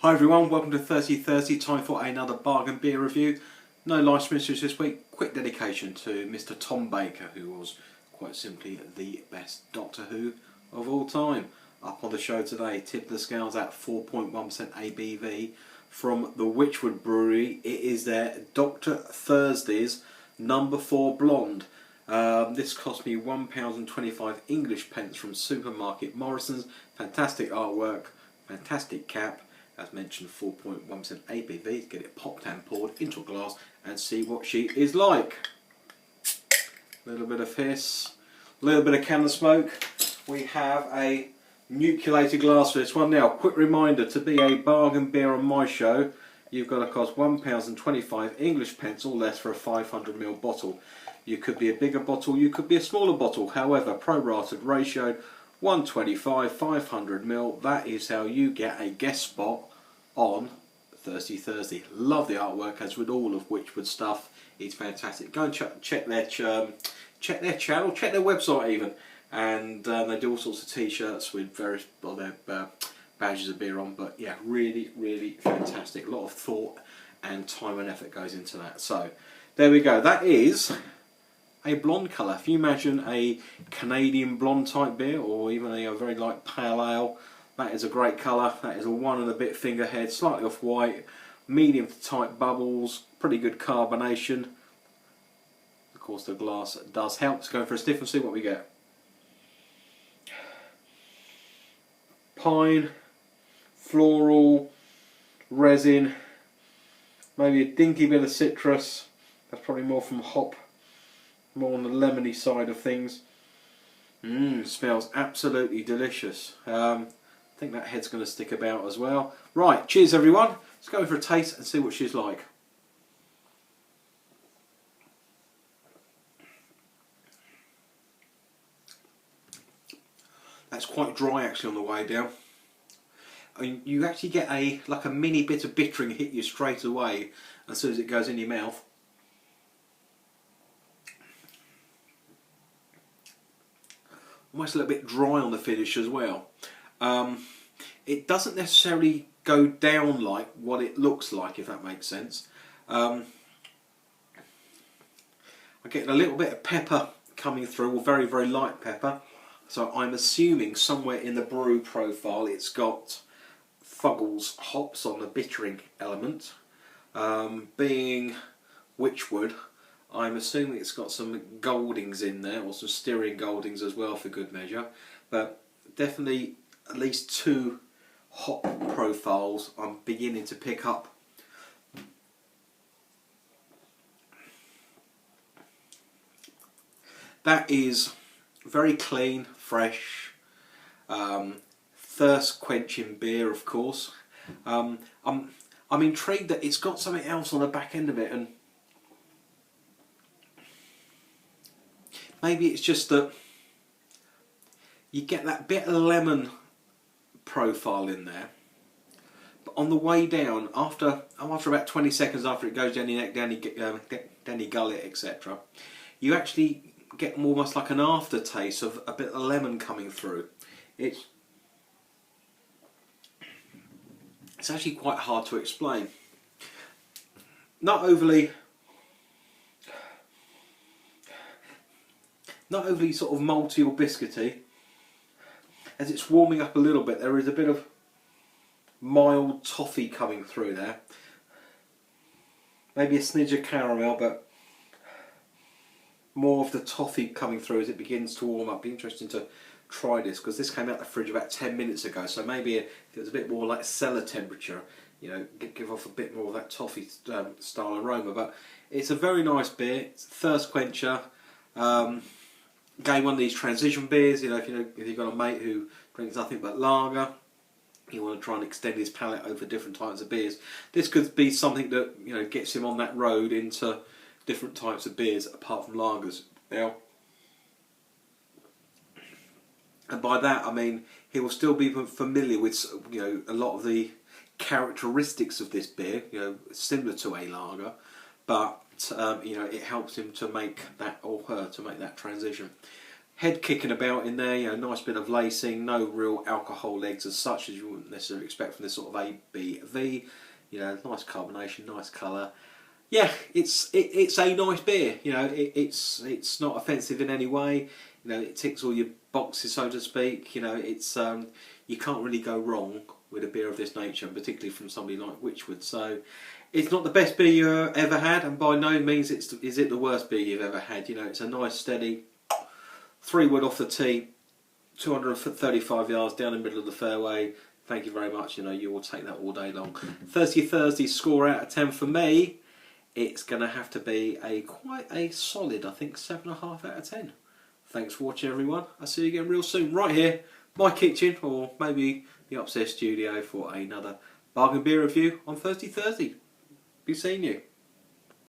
Hi everyone, welcome to 3030, time for another bargain beer review. No life mysteries this week, quick dedication to Mr. Tom Baker, who was quite simply the best Doctor Who of all time. Up on the show today, tip of the scales at 4.1% ABV from the Wychwood brewery. It is their Dr. Thursday's number 4 blonde. This cost me £1.25 English pence from supermarket Morrisons. Fantastic artwork, fantastic cap. As mentioned, 4.1% ABV. Get it popped and poured into a glass and see what she is like. A little bit of hiss, a little bit of candle smoke. We have a nucleated glass for this one. Now, quick reminder, to be a bargain beer on my show, you've got to cost £1.25 English pence or less for a 500ml bottle. You could be a bigger bottle, you could be a smaller bottle. However, prorated ratio, 125, 500ml, that is how you get a guest spot on Thirsty Thursday. Love the artwork, as with all of Wychwood stuff. It's fantastic. Go and check their channel, check their website even. And they do all sorts of t-shirts with various their badges of beer on. But yeah, really, really fantastic. A lot of thought and time and effort goes into that. So there we go. That is a blonde colour. If you imagine a Canadian blonde type beer, or even a very light pale ale, that is a great colour. That is a 1 and a bit finger head, slightly off white, medium to tight bubbles, pretty good carbonation. Of course, the glass does help. Let's go for a sniff and see what we get. Pine, floral, resin, maybe a dinky bit of citrus. That's probably more from hop. More on the lemony side of things. Smells absolutely delicious. I think that head's going to stick about as well. Right, cheers everyone. Let's go for a taste and see what she's like. That's quite dry actually on the way down. I mean, you actually get like a mini bit of bittering hit you straight away as soon as it goes in your mouth. Almost a little bit dry on the finish as well. It doesn't necessarily go down like what it looks like, if that makes sense. I get a little bit of pepper coming through, or very, very light pepper. So I'm assuming somewhere in the brew profile it's got Fuggles hops on the bittering element. Being Wychwood, I'm assuming it's got some Goldings in there, or some Styrian Goldings as well for good measure. But definitely at least 2 hop profiles I'm beginning to pick up. That is very clean, fresh, thirst quenching beer, of course. I'm intrigued that it's got something else on the back end of it, and maybe it's just that you get that bit of lemon profile in there, but on the way down, after about 20 seconds after it goes down your neck, down your gullet, etc., you actually get almost like an aftertaste of a bit of lemon coming through. It's actually quite hard to explain. Not overly sort of malty or biscuity. As it's warming up a little bit, there is a bit of mild toffee coming through there. Maybe a smidge of caramel, but more of the toffee coming through as it begins to warm up. Be interesting to try this, because this came out the fridge about 10 minutes ago, so maybe if it was a bit more like cellar temperature, you know, give off a bit more of that toffee style aroma. But it's a very nice beer. It's a thirst quencher. Again, one of these transition beers. You know, if you've got a mate who drinks nothing but lager, you want to try and extend his palate over different types of beers. This could be something that, you know, gets him on that road into different types of beers apart from lagers. Now, and by that I mean he will still be familiar with, you know, a lot of the characteristics of this beer, you know, similar to a lager, but you know, it helps him to make that, or her, to make that transition. head kicking about in there, you know, nice bit of lacing, no real alcohol legs as such as you wouldn't necessarily expect from this sort of ABV. You know, nice carbonation, nice colour. Yeah, it's a nice beer. You know, it's not offensive in any way. You know, it ticks all your boxes, so to speak. You know, it's you can't really go wrong with a beer of this nature, and particularly from somebody like Wychwood. So, it's not the best beer you ever had, and by no means is it the worst beer you've ever had. You know, it's a nice steady 3 wood off the tee, 235 yards down the middle of the fairway. Thank you very much. You know, you will take that all day long. Thursday score out of 10 for me. It's going to have to be quite a solid, I think, 7.5 out of 10. Thanks for watching, everyone. I'll see you again real soon, right here, my kitchen, or maybe the upstairs studio for another bargain beer review on Thursday. Be seeing you.